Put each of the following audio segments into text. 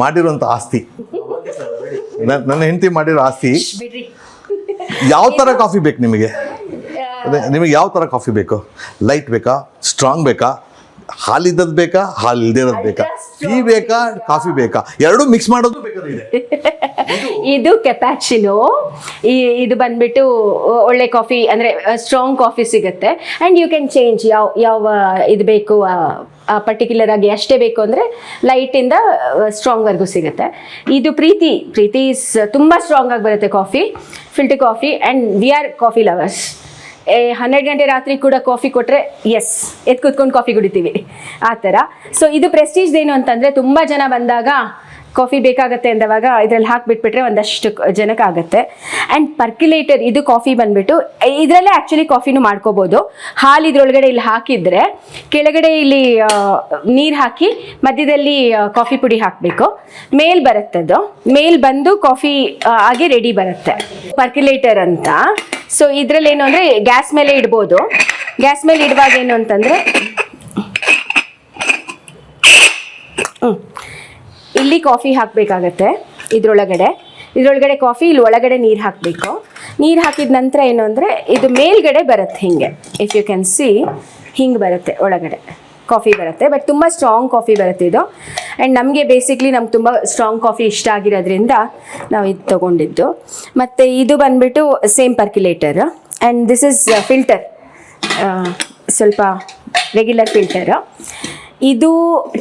ಮಾಡಿರೋಂಥ ಆಸ್ತಿ, ನನ್ನ ಹೆಂಡತಿ ಮಾಡಿರೋ ಆಸ್ತಿ. ಬಿಡ್ರಿ. ಯಾವ ಥರ ಕಾಫಿ ಬೇಕು ನಿಮಗೆ? ಅದೇ ನಿಮಗೆ ಯಾವ ಥರ ಕಾಫಿ ಬೇಕು? ಲೈಟ್ ಬೇಕಾ, ಸ್ಟ್ರಾಂಗ್ ಬೇಕಾ, ಹಾಲಿದ್ದದ್ದು ಬೇಕಾ, ಹಾಲು ಇಲ್ದಿರೋದು ಬೇಕಾ, ಟೀ ಬೇಕಾ, ಕಾಫಿ ಬೇಕಾ, ಎರಡೂ ಮಿಕ್ಸ್ ಮಾಡೋದು ಬೇಕಾದ್ರೆ ಇದು ಕೆಪ್ಯಾಚಿನೋ. ಇದು ಬಂದ್ಬಿಟ್ಟು ಒಳ್ಳೆ ಕಾಫಿ ಅಂದರೆ ಸ್ಟ್ರಾಂಗ್ ಕಾಫಿ ಸಿಗುತ್ತೆ. ಆ್ಯಂಡ್ ಯು ಕ್ಯಾನ್ ಚೇಂಜ್ ಯಾವ ಇದು ಬೇಕು, ಪರ್ಟಿಕ್ಯುಲರ್ ಆಗಿ ಅಷ್ಟೇ ಬೇಕು ಅಂದರೆ ಲೈಟಿಂದ ಸ್ಟ್ರಾಂಗ್ವರೆಗೂ ಸಿಗುತ್ತೆ. ಇದು ಪ್ರೀತಿ ತುಂಬ ಸ್ಟ್ರಾಂಗ್ ಆಗಿ ಬರುತ್ತೆ coffee, filter coffee. And we are coffee lovers. 12 ಗಂಟೆ ರಾತ್ರಿ ಕೂಡ ಕಾಫಿ ಕೊಟ್ಟರೆ ಎದ್ದು ಕೂತ್ಕೊಂಡು ಕಾಫಿ ಕುಡಿತೀವಿ ಆ ಥರ. ಸೊ ಇದು ಪ್ರೆಸ್ಟೀಜ್ ಏನು ಅಂತಂದರೆ, ತುಂಬ ಜನ ಬಂದಾಗ ಕಾಫಿ ಬೇಕಾಗತ್ತೆ ಅಂದವಾಗ ಇದರಲ್ಲಿ ಹಾಕಿಬಿಟ್ಬಿಟ್ರೆ ಒಂದಷ್ಟು ಜನಕ್ಕೆ ಆಗುತ್ತೆ. ಆ್ಯಂಡ್ ಪರ್ಕ್ಯುಲೇಟರ್, ಇದು ಕಾಫಿ ಬಂದುಬಿಟ್ಟು ಇದರಲ್ಲೇ ಆ್ಯಕ್ಚುಲಿ ಕಾಫಿನೂ ಮಾಡ್ಕೋಬೋದು. ಹಾಲು ಇದ್ರೊಳಗಡೆ ಇಲ್ಲಿ ಹಾಕಿದರೆ ಕೆಳಗಡೆ ಇಲ್ಲಿ ನೀರು ಹಾಕಿ ಮಧ್ಯದಲ್ಲಿ ಕಾಫಿ ಪುಡಿ ಹಾಕಬೇಕು. ಮೇಲ್ ಬರುತ್ತೆ, ಅದು ಮೇಲ್ ಬಂದು ಕಾಫಿ ಆಗಿ ರೆಡಿ ಬರುತ್ತೆ. ಪರ್ಕ್ಯುಲೇಟರ್ ಅಂತ. ಸೊ ಇದರಲ್ಲಿ ಏನು ಅಂದರೆ ಗ್ಯಾಸ್ ಮೇಲೆ ಇಡ್ಬೋದು. ಗ್ಯಾಸ್ ಮೇಲೆ ಇಡುವಾಗ ಏನು ಅಂತಂದರೆ ಇಲ್ಲಿ ಕಾಫಿ ಹಾಕಬೇಕಾಗತ್ತೆ. ಇದರೊಳಗಡೆ ಕಾಫಿ, ಇಲ್ಲಿ ಒಳಗಡೆ ನೀರು ಹಾಕಬೇಕು. ನೀರು ಹಾಕಿದ ನಂತರ ಏನು ಅಂದರೆ ಇದು ಮೇಲ್ಗಡೆ ಬರುತ್ತೆ ಹಿಂಗೆ. ಇಫ್ ಯು ಕ್ಯಾನ್ ಸಿ ಹಿಂಗೆ ಬರುತ್ತೆ, ಒಳಗಡೆ ಕಾಫಿ ಬರುತ್ತೆ. ಬಟ್ ತುಂಬ ಸ್ಟ್ರಾಂಗ್ ಕಾಫಿ ಬರುತ್ತೆ ಇದು. ಆ್ಯಂಡ್ ನಮಗೆ ಬೇಸಿಕ್ಲಿ ನಮ್ಗೆ ತುಂಬ ಸ್ಟ್ರಾಂಗ್ ಕಾಫಿ ಇಷ್ಟ ಆಗಿರೋದ್ರಿಂದ ನಾವು ಇದು ತೊಗೊಂಡಿದ್ದು. ಮತ್ತು ಇದು ಬಂದುಬಿಟ್ಟು same percolator. And this is filter, ಸ್ವಲ್ಪ ರೆಗ್ಯುಲರ್ ಫಿಲ್ಟರ್. ಇದು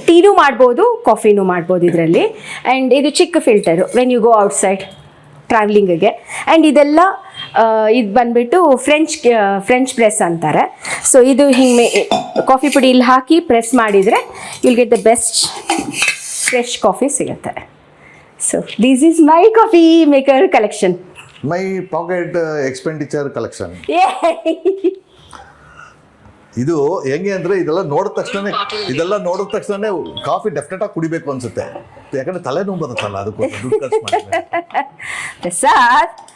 ಟೀನೂ ಮಾಡ್ಬೋದು, ಕಾಫಿನೂ ಮಾಡ್ಬೋದು ಇದರಲ್ಲಿ. ಆ್ಯಂಡ್ ಇದು ಚಿಕ್ಕ filter when you go outside ಟ್ರಾವೆಲಿಂಗಿಗೆ. ಆ್ಯಂಡ್ ಇದೆಲ್ಲ ಇದು ಬಂದುಬಿಟ್ಟು ಫ್ರೆಂಚ್ ಪ್ರೆಸ್ ಅಂತಾರೆ. ಸೊ ಇದು ಹಿಂಗೆ ಕಾಫಿ ಪುಡಿ ಇಲ್ಲಿ ಹಾಕಿ ಪ್ರೆಸ್ ಮಾಡಿದರೆ you'll get the best fresh coffee ಸಿಗುತ್ತೆ. So this is my coffee maker collection, my pocket expenditure collection. ಇದು ಹೆಂಗೆ ಅಂದರೆ ಇದೆಲ್ಲ ನೋಡಿದ ತಕ್ಷಣ ಕಾಫಿ ಡೆಫಿನೆಟ್ ಆಗಿ ಕುಡಿಬೇಕು ಅನ್ಸುತ್ತೆ. ಯಾಕಂದ್ರೆ ತಲೆನೋವು ಬರುತ್ತಲ್ಲ, ಅದಕ್ಕೋಸ್ಕರ ದುಡ್ಡು ಖರ್ಚು ಮಾಡಿದ್ರೆ.